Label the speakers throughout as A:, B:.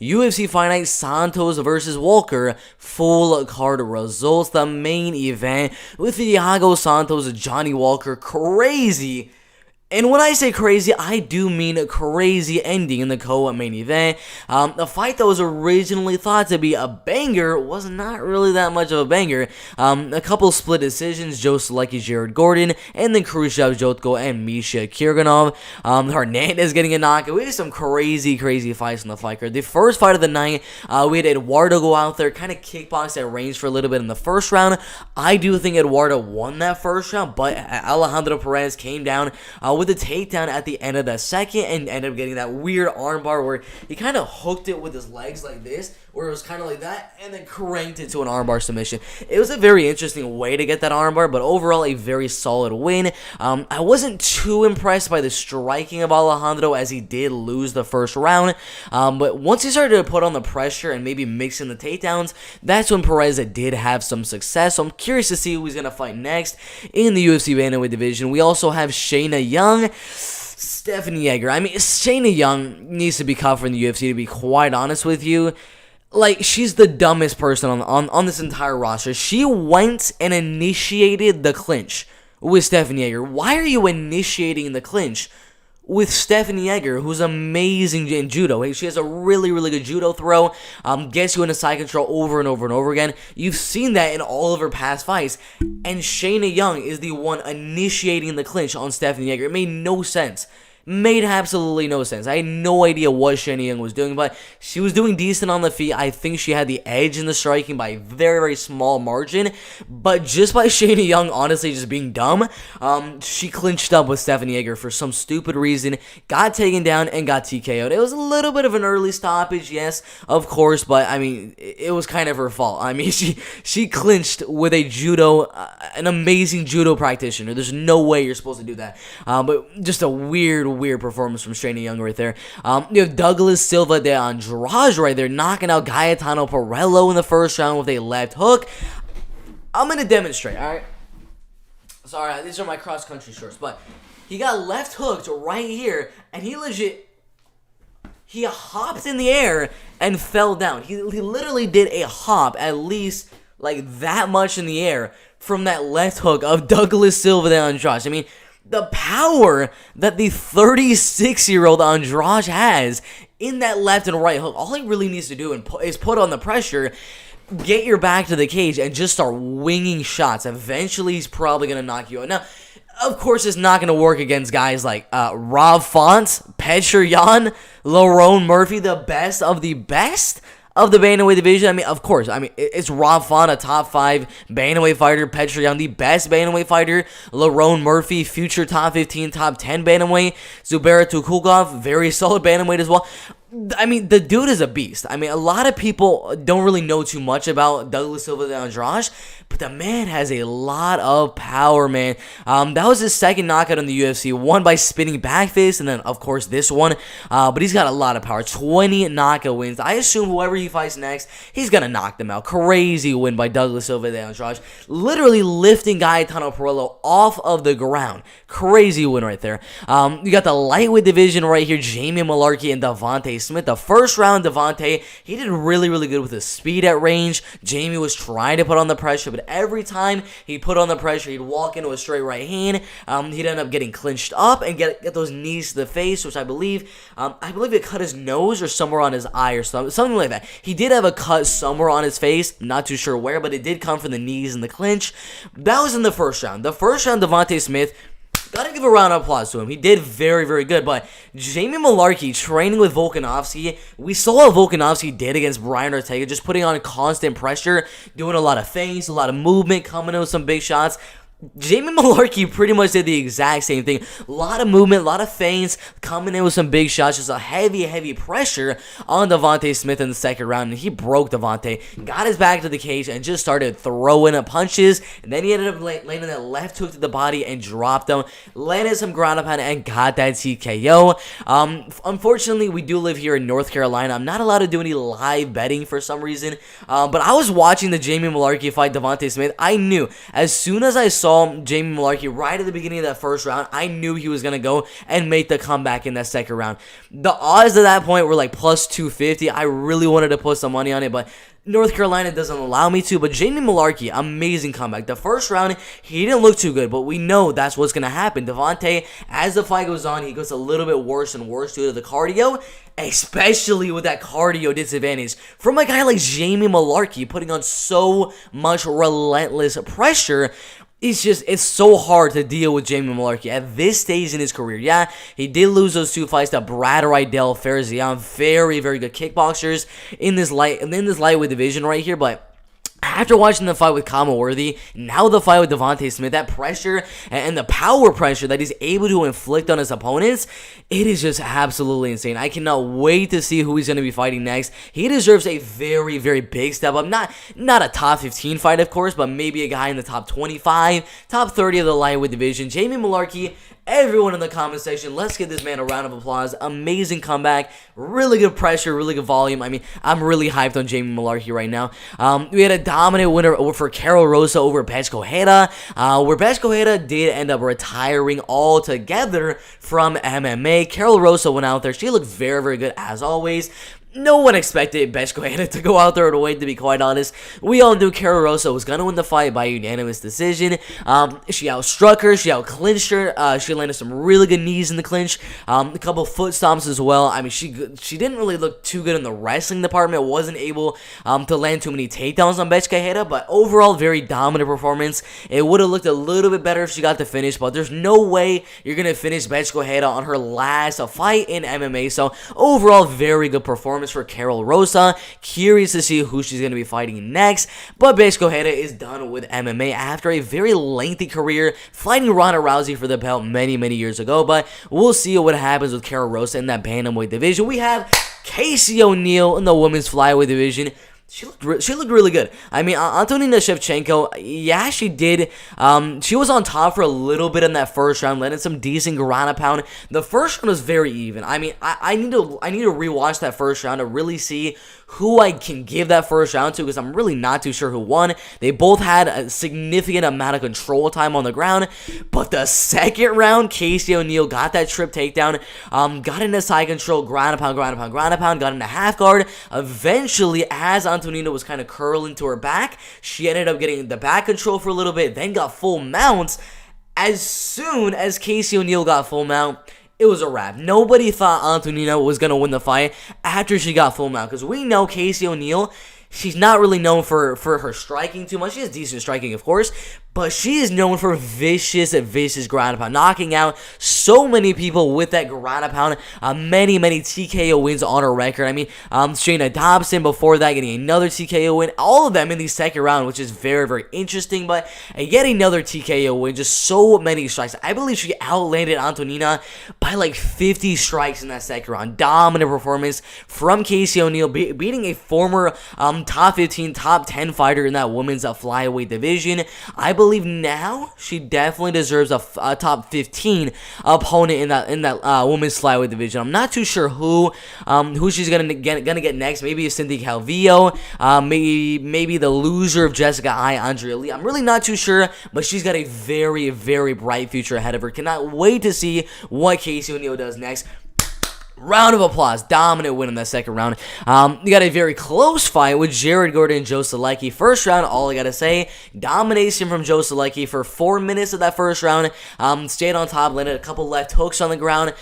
A: UFC Fight Night Santos versus Walker, full card results. The main event with Thiago Santos and Johnny Walker, crazy. And when I say crazy, I do mean a crazy ending in the co-main event. The fight that was originally thought to be a banger was not really that much of a banger. A couple split decisions, Joe Solecki, Jared Gordon, and then Khrushchev, Jotko, and Misha Kirganov. Hernandez getting a knockout. We had some crazy fights in the fight card. The first fight of the night, we had Eduardo go out there, kind of kickbox at range for a little bit in the first round. I do think Eduardo won that first round, but Alejandro Perez came down with a takedown at the end of the second and ended up getting that weird armbar where he kind of hooked it with his legs like this, where it was kind of like that, and then cranked it to an armbar submission. It was a very interesting way to get that armbar, but overall a very solid win. I wasn't too impressed by the striking of Alejandro as he did lose the first round, but once he started to put on the pressure and maybe mix in the takedowns, that's when Perez did have some success. So I'm curious to see who he's going to fight next in the UFC bantamweight division. We also have Shayna Young, Stephanie Yeager. I mean, Shayna Young needs to be cut from the UFC, to be quite honest with you. Like, she's the dumbest person on this entire roster. She went and initiated the clinch with Stephanie Yeager. Why are you initiating the clinch with Stephanie Yeager, who's amazing in judo? She has a really good judo throw, gets you into side control over and over again. You've seen that in all of her past fights, and Shayna Young is the one initiating the clinch on Stephanie Yeager. It made no sense. Made absolutely no sense. I had no idea what Shayna Young was doing, but she was doing decent on the feet. I think she had the edge in the striking by a very small margin, but just by Shayna Young honestly just being dumb, she clinched up with Stephanie Yeager for some stupid reason, got taken down, and got TKO'd. It was a little bit of an early stoppage, yes, of course, but I mean, it was kind of her fault. I mean, she clinched with a judo, an amazing judo practitioner. There's no way you're supposed to do that, but just a weird performance from Shayna Young right there. You have Douglas Silva de Andrade right there, knocking out Gaetano Perello in the first round with a left hook. I'm going to demonstrate, alright? Sorry, these are my cross-country shorts, but he got left hooked right here, and he hopped in the air and fell down. He literally did a hop, at least like that much in the air, from that left hook of Douglas Silva de Andrade. I mean, the power that the 36-year-old Andrade has in that left and right hook, all he really needs to do is put on the pressure, get your back to the cage, and just start winging shots. Eventually, he's probably going to knock you out. Now, of course, it's not going to work against guys like Rob Font, Petr Yan, Lerone Murphy, the best of the best of the bantamweight division. I mean, of course. I mean, it's Rob Font, a top 5 bantamweight fighter. Petr Yan, the best bantamweight fighter. Lerone Murphy, future top 15, top 10 bantamweight. Zubair Tukhugov, very solid bantamweight as well. I mean, the dude is a beast. I mean, a lot of people don't really know too much about Douglas Silva de Andrade, but the man has a lot of power, man. That was his second knockout in the UFC, one by spinning back fist, and then, of course, this one. But he's got a lot of power. 20 knockout wins. I assume whoever he fights next, he's going to knock them out. Crazy win by Douglas Silva de Andrade. Literally lifting Gaetano Perello off of the ground. Crazy win right there. You got the lightweight division right here, Jamie Malarkey and Devontae Smith. The first round, Devontae, he did really good with his speed at range. Jamie was trying to put on the pressure, but every time he put on the pressure, he'd walk into a straight right hand. He'd end up getting clinched up and get those knees to the face, which I believe it cut his nose or somewhere on his eye or something like that. He did have a cut somewhere on his face, not too sure where, but it did come from the knees in the clinch. That was in the first round. The first round, Devontae Smith, gotta give a round of applause to him. He did very good. But Jamie Malarkey training with Volkanovski, we saw what Volkanovski did against Brian Ortega, just putting on constant pressure, doing a lot of feints, a lot of movement, coming in with some big shots. Jamie Malarkey pretty much did the exact same thing. A lot of movement, a lot of feints, coming in with some big shots, just a heavy pressure on Devontae Smith in the second round, and he broke Devontae, got his back to the cage, and just started throwing punches, and then he ended up landing that left hook to the body and dropped him, landed some ground and pound, and got that TKO. Unfortunately, we do live here in North Carolina. I'm not allowed to do any live betting for some reason, but I was watching the Jamie Malarkey fight Devontae Smith. I knew, as soon as I saw saw Jamie Mullarkey right at the beginning of that first round, I knew he was going to go and make the comeback in that second round. The odds at that point were like plus 250. I really wanted to put some money on it, but North Carolina doesn't allow me to. But Jamie Mullarkey, amazing comeback. The first round, he didn't look too good, but we know that's what's going to happen. Devontae, as the fight goes on, he gets a little bit worse and worse due to the cardio, especially with that cardio disadvantage from a guy like Jamie Mullarkey putting on so much relentless pressure. It's so hard to deal with Jamie Mullarkey at this stage in his career. Yeah, he did lose those 2 fights to Brad Rydell, Ferzian, very, very good kickboxers in this lightweight division right here, but after watching the fight with Kama Worthy, now the fight with Devontae Smith, that pressure and the power pressure that he's able to inflict on his opponents, it is just absolutely insane. I cannot wait to see who he's going to be fighting next. He deserves a very, very big step up. Not a top 15 fight, of course, but maybe a guy in the top 25, top 30 of the lightweight division. Jamie Mullarkey, everyone in the comment section, let's give this man a round of applause. Amazing comeback, really good pressure, really good volume. I mean, I'm really hyped on Jamie Mullarkey right now. We had a dominant winner for Carol Rosa over Betch Cojeda, where Betch Cojeda did end up retiring altogether from MMA. Carol Rosa went out there. She looked very, very good as always. No one expected Betch Cojeda to go out there and win, to be quite honest. We all knew Carol Rosa was going to win the fight by unanimous decision. She outstruck her. She outclinched her. She landed some really good knees in the clinch. A couple foot stomps as well. I mean, she didn't really look too good in the wrestling department. Wasn't able to land too many takedowns on Betch Cojeda, but overall, very dominant performance. It would have looked a little bit better if she got the finish, but there's no way you're going to finish Betch Cojeda on her last fight in MMA. So overall, very good performance for Carol Rosa. Curious to see who she's going to be fighting next, but Betch Cojeda is done with MMA after a very lengthy career fighting Ronda Rousey for the belt many, many years ago, but we'll see what happens with Carol Rosa in that bantamweight division. We have Casey O'Neill in the women's flyweight division. She looked really good. I mean, Antonina Shevchenko, yeah, she did. She was on top for a little bit in that first round, landed some decent ground and pound. The first round was very even. I mean, I need to rewatch that first round to really see who I can give that first round to, because I'm really not too sure who won. They both had a significant amount of control time on the ground, but the second round, Casey O'Neill got that trip takedown, got into side control, ground and pound, got into half guard. Eventually, as Antonina was kind of curling to her back, she ended up getting the back control for a little bit, then got full mounts. As soon as Casey O'Neill got full mount, it was a wrap. Nobody thought Antonina was going to win the fight after she got full mount, because we know Casey O'Neill, she's not really known for her striking too much. She has decent striking, of course, but she is known for vicious ground and pound, knocking out so many people with that ground and pound. Many TKO wins on her record. I mean, Shayna Dobson before that getting another TKO win. All of them in the second round, which is very, very interesting. But yet another TKO win, just so many strikes. I believe she outlanded Antonina by like 50 strikes in that second round. Dominant performance from Casey O'Neill, beating a former top 15, top 10 fighter in that women's flyweight division. I believe now she definitely deserves a top 15 opponent in that women's flyweight division. I'm not too sure who she's gonna get next. Maybe Cindy Calvillo, maybe the loser of Jessica Ai, Andrea Lee. I'm really not too sure, but she's got a very, very bright future ahead of her. Cannot wait to see what Casey O'Neill does next. Round of applause. Dominant win in that second round. You got a very close fight with Jared Gordon and Joe Solecki. First round, all I gotta say, domination from Joe Solecki for 4 minutes of that first round. Stayed on top, landed a couple left hooks on the ground,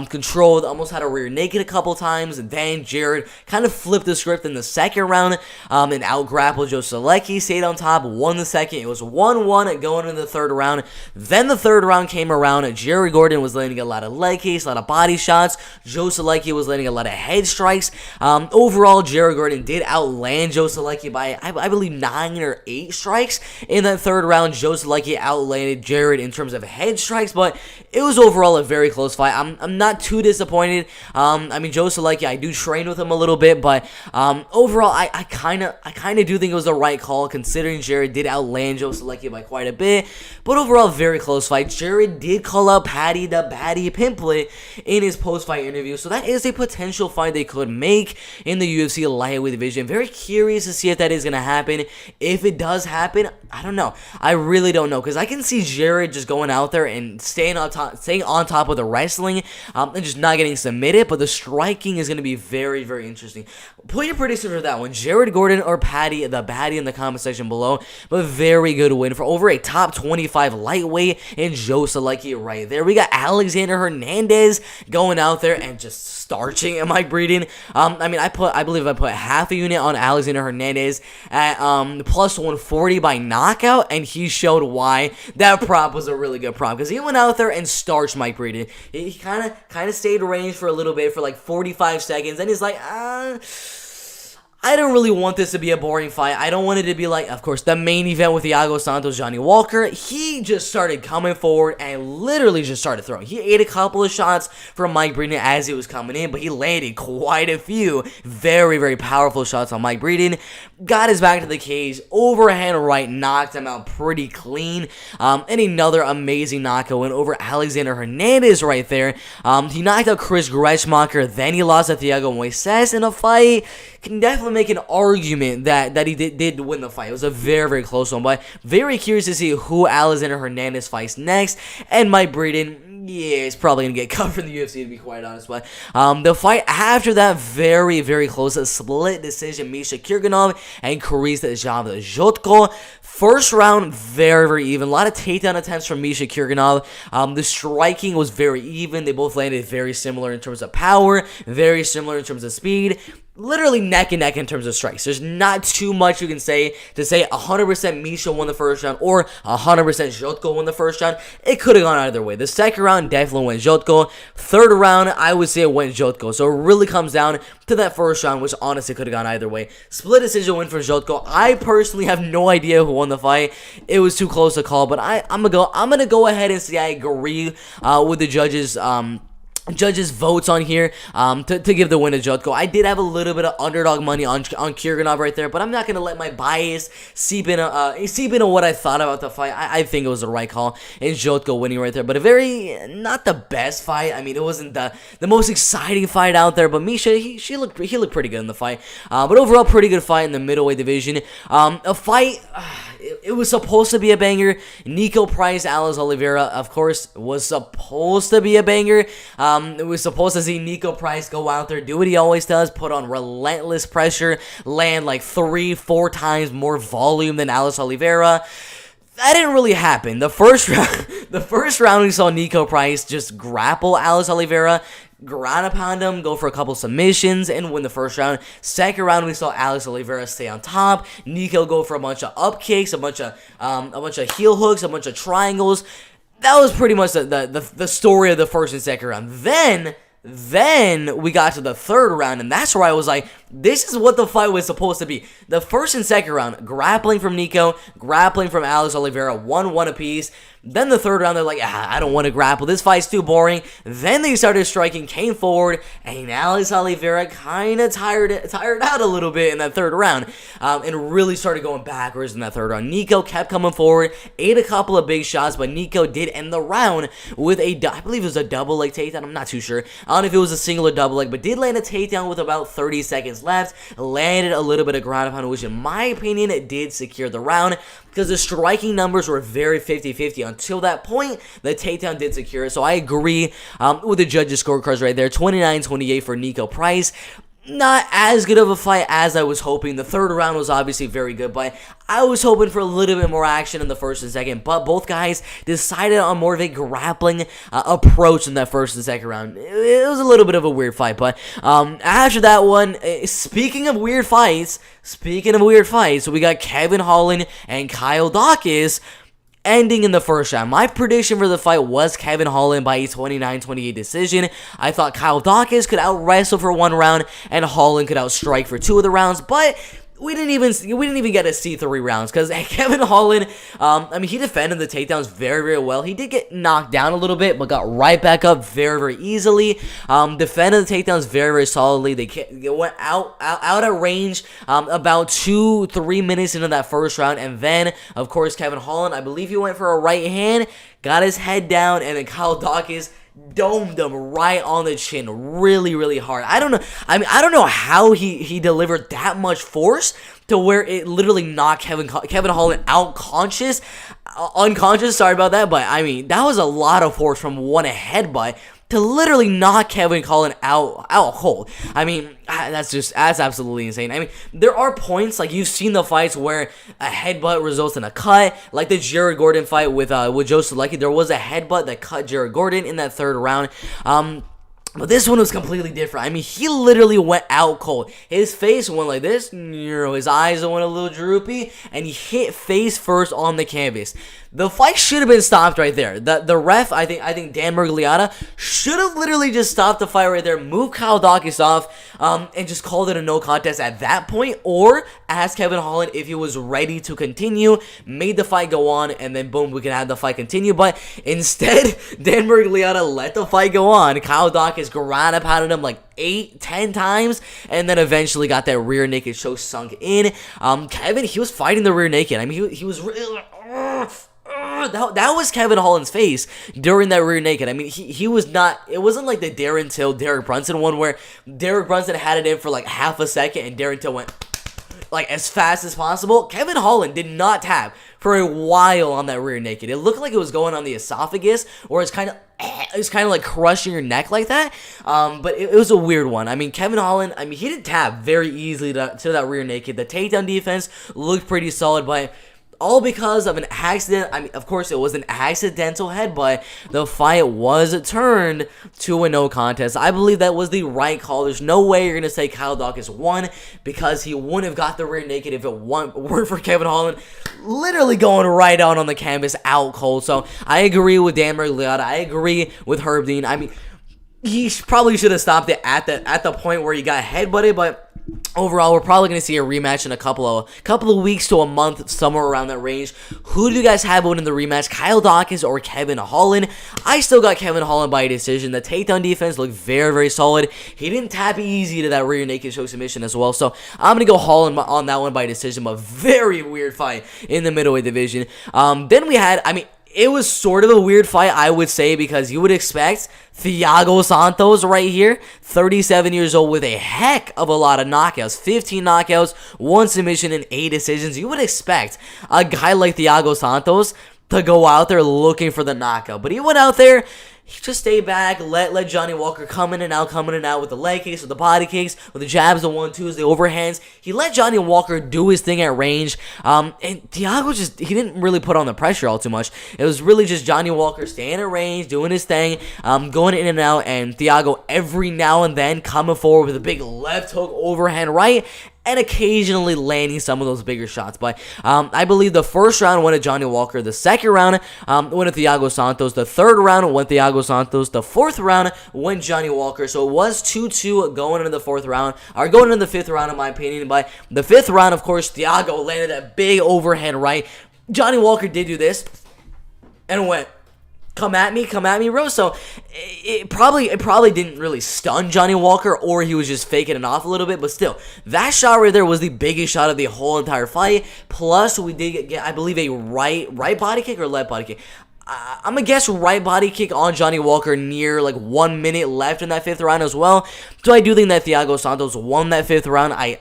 A: controlled, almost had a rear naked a couple times. And then Jared kind of flipped the script in the second round and out-grappled Joe Solecki. Stayed on top, won the second. It was 1-1 going into the third round. Then the third round came around. Jared Gordon was landing a lot of leg kicks, a lot of body shots. Joe Solecki was landing a lot of head strikes. Overall, Jared Gordon did outland Joe Solecki by, I believe, 9 or 8 strikes. In that third round, Joe Solecki outlanded Jared in terms of head strikes, but it was overall a very close fight. I'm not too disappointed. I mean, Joe Solecki, I do train with him a little bit, but overall, I kind of do think it was the right call, considering Jared did outland Joe Solecki by quite a bit. But overall, very close fight. Jared did call out Patty the Batty Pimplett in his post-fight interview, pay-per-view. So that is a potential fight they could make in the UFC lightweight division. Very curious to see if that is going to happen. If it does happen, I don't know. I really don't know, because I can see Jared just going out there and staying on top of the wrestling, and just not getting submitted. But the striking is going to be very, very interesting. Put your prediction for that one, Jared Gordon or Patty the Baddie, in the comment section below. But very good win for over a top 25 lightweight in Joe Solecki right there. We got Alexander Hernandez going out there and just starching Mike Breeden. I believe I put half a unit on Alexander Hernandez at plus 140 by knockout, and he showed why that prop was a really good prop, because he went out there and starched Mike Breeden. He kind of stayed range for a little bit, for like 45 seconds, and he's like, I don't really want this to be a boring fight. I don't want it to be like, of course, the main event with Thiago Santos, Johnny Walker. He just started coming forward and literally just started throwing. He ate a couple of shots from Mike Breeden as he was coming in, but he landed quite a few very, very powerful shots on Mike Breeden. Got his back to the cage, overhand right, knocked him out pretty clean. And another amazing knockout win over Alexander Hernandez right there. He knocked out Chris Gretschmacher, then he lost to Thiago Moises in a fight. Can definitely make an argument that he did win the fight. It was a very, very close one, but very curious to see who Alexander Hernandez fights next. And Mike Breeden, yeah, he's probably going to get cut from the UFC, to be quite honest. But the fight after that, very, very close. A split decision, Misha Kirganov and Karisa Javzotko. First round, very, very even. A lot of takedown attempts from Misha Kirganov. The striking was very even. They both landed very similar in terms of power, very similar in terms of speed. Literally neck and neck in terms of strikes. There's not too much you can say to say 100% Misha won the first round or 100% Jotko won the first round. It could have gone either way. The second round definitely went Jotko. Third round, I would say it went Jotko. So it really comes down to that first round, which honestly could have gone either way. Split decision win for Jotko. I personally have no idea who won the fight. It was too close to call, but I'm gonna go ahead and say I agree with the judges' votes on here to give the win to Jotko. I did have a little bit of underdog money on Kirganov right there, but I'm not going to let my bias seep into what I thought about the fight. I think it was the right call in Jotko winning right there, but a very, not the best fight. I mean, it wasn't the most exciting fight out there, but Misha, he looked pretty good in the fight. But overall, pretty good fight in the middleweight division. A fight... It was supposed to be a banger. Nico Price, Alex Oliveira, of course, was supposed to be a banger. It was supposed to see Nico Price go out there, do what he always does, put on relentless pressure, land like 3-4 times more volume than Alex Oliveira. That didn't really happen. The first round we saw Nico Price just grapple Alex Oliveira, ground and pound him, go for a couple submissions, and win the first round. Second round, we saw Alex Oliveira stay on top. Nico go for a bunch of up kicks, a bunch of heel hooks, a bunch of triangles. That was pretty much the story of the first and second round. Then we got to the third round, and that's where I was like, this is what the fight was supposed to be. The first and second round, grappling from Nico, grappling from Alex Oliveira, 1-1 apiece. Then the third round, they're like, I don't want to grapple. This fight's too boring. Then they started striking, came forward, and Alex Oliveira kind of tired out a little bit in that third round, and really started going backwards in that third round. Nico kept coming forward, ate a couple of big shots, but Nico did end the round with I believe it was a double leg takedown. I'm not too sure. I don't know if it was a single or double leg, but did land a takedown with about 30 seconds left. Landed a little bit of ground and pound, which in my opinion, it did secure the round, because the striking numbers were very 50-50 until that point. The takedown did secure it, so I agree with the judges' scorecards right there. 29-28 for Nico Price. Not as good of a fight as I was hoping. The third round was obviously very good, but I was hoping for a little bit more action in the first and second. But both guys decided on more of a grappling approach in that first and second round. It was a little bit of a weird fight, but after that one, speaking of weird fights, we got Kevin Holland and Kyle Dawkins ending in the first round. My prediction for the fight was Kevin Holland by a 29-28 decision. I thought Kyle Dawkins could out-wrestle for one round and Holland could outstrike for two of the rounds, but we didn't even get to see 3 rounds, because Kevin Holland, he defended the takedowns very, very well. He did get knocked down a little bit, but got right back up very, very easily. Defended the takedowns very, very solidly. They went out of range about 2-3 minutes into that first round, and then, of course, Kevin Holland, I believe he went for a right hand, got his head down, and then Kyle Dawkins domed him right on the chin really, really hard. I don't know. I mean, I don't know how he delivered that much force to where it literally knocked Kevin Holland unconscious. Sorry about that, but I mean, that was a lot of force from one headbutt to literally knock Kevin Holland out cold. I mean, that's absolutely insane. I mean, there are points, like you've seen the fights where a headbutt results in a cut, like the Jared Gordon fight with Joe Solecki. There was a headbutt that cut Jared Gordon in that third round. But this one was completely different. I mean, he literally went out cold. His face went like this, his eyes went a little droopy, and he hit face first on the canvas. The fight should have been stopped right there. The ref, I think Dan Miragliotta should have literally just stopped the fight right there, moved Kyle Dawkins off, and just called it a no contest at that point, or asked Kevin Holland if he was ready to continue, made the fight go on, and then boom, we can have the fight continue. But instead, Dan Miragliotta let the fight go on. Kyle Dawkins ground pounded him like 8-10 times, and then eventually got that rear naked choke sunk in. Kevin, he was fighting the rear naked. I mean, he was really that was Kevin Holland's face during that rear naked. I mean, he was not, it wasn't like the Darren Till, Derek Brunson one where Derek Brunson had it in for like half a second and Darren Till went like as fast as possible. Kevin Holland did not tap for a while on that rear naked. It looked like it was going on the esophagus, or it's kind of like crushing your neck like that. But it was a weird one. I mean, Kevin Holland, I mean, he didn't tap very easily to that rear naked. The takedown defense looked pretty solid, but all because of an accident. I mean, of course, it was an accidental headbutt. The fight was turned to a no contest. I believe that was the right call. There's no way you're going to say Kyle Dawkins won, because he wouldn't have got the rear naked if it weren't for Kevin Holland literally going right out on the canvas out cold. So I agree with Dan Miragliotta. I agree with Herb Dean. I mean, he probably should have stopped it at the point where he got headbutted, but overall, we're probably going to see a rematch in a couple of weeks to a month, somewhere around that range. Who do you guys have winning the rematch, Kyle Dawkins or Kevin Holland? I still got Kevin Holland by decision. The takedown defense looked very, very solid. He didn't tap easy to that rear naked choke submission as well, so I'm going to go Holland on that one by decision, but very weird fight in the middleweight division. Then we had, I mean, it was sort of a weird fight, I would say, because you would expect Thiago Santos right here, 37 years old with a heck of a lot of knockouts, 15 knockouts, 1 submission, and 8 decisions. You would expect a guy like Thiago Santos to go out there looking for the knockout, but he went out there. He just stayed back, let Johnny Walker come in and out with the leg kicks, with the body kicks, with the jabs, the 1-2s, the overhands. He let Johnny Walker do his thing at range, and Thiago he didn't really put on the pressure all too much. It was really just Johnny Walker staying at range, doing his thing, going in and out, and Thiago every now and then coming forward with a big left hook, overhand right, and occasionally landing some of those bigger shots. But I believe the first round went to Johnny Walker. The second round went to Thiago Santos. The third round went Thiago Santos. The fourth round went Johnny Walker. So it was 2-2 going into the fourth round, or going into the fifth round, in my opinion. But the fifth round, of course, Thiago landed that big overhand right. Johnny Walker did do this and went, Come at me, bro. So it probably didn't really stun Johnny Walker, or he was just faking it off a little bit. But still, that shot right there was the biggest shot of the whole entire fight. Plus, we did get, I believe, a right body kick or left body kick. I'm going to guess right body kick on Johnny Walker near like 1 minute left in that fifth round as well. So I do think that Thiago Santos won that fifth round. I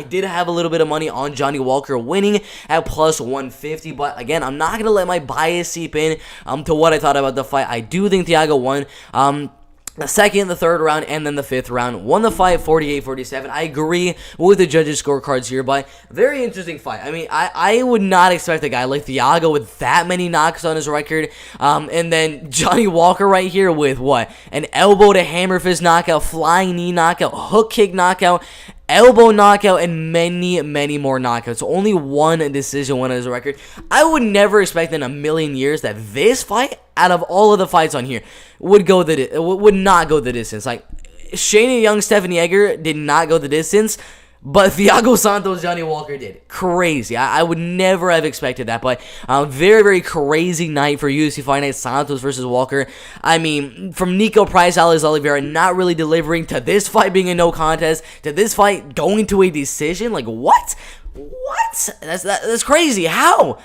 A: did have a little bit of money on Johnny Walker winning at plus 150. But again, I'm not going to let my bias seep in to what I thought about the fight. I do think Thiago won. The second, the third round, and then the fifth round. Won the fight 48-47. I agree with the judges' scorecards here, but very interesting fight. I mean, I would not expect a guy like Thiago with that many knocks on his record. And then Johnny Walker right here with what? An elbow to hammer fist knockout, flying knee knockout, hook kick knockout, elbow knockout, and many, many more knockouts. So only 1 decision won on his record. I would never expect in a million years that this fight, out of all of the fights on here, would not go the distance. Like, Shane Young, Stephanie Egger did not go the distance, but Thiago Santos, Johnny Walker did. Crazy. I would never have expected that, but very, very crazy night for UFC Fight Night, Santos versus Walker. I mean, from Nico Price, Alex Oliveira not really delivering, to this fight being a no contest, to this fight going to a decision. Like, what? What? What? That's crazy. How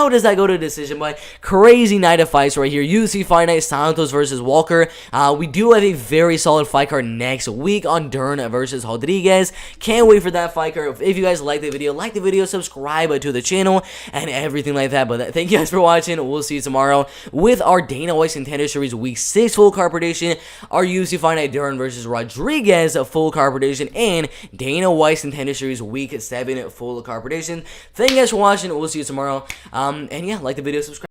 A: does that go to decision? But crazy night of fights right here. UFC Fight Night, Santos versus Walker. We do have a very solid fight card next week on Dern versus Rodriguez. Can't wait for that fight card. If you guys like the video, subscribe to the channel and everything like that. But thank you guys for watching. We'll see you tomorrow with our Dana White Contender Series Week 6 full card prediction, our UFC Fight Night Dern versus Rodriguez full card prediction, and Dana White Contender Series Week 7 full card prediction. Thank you guys for watching. We'll see you tomorrow. And yeah, like the video, subscribe.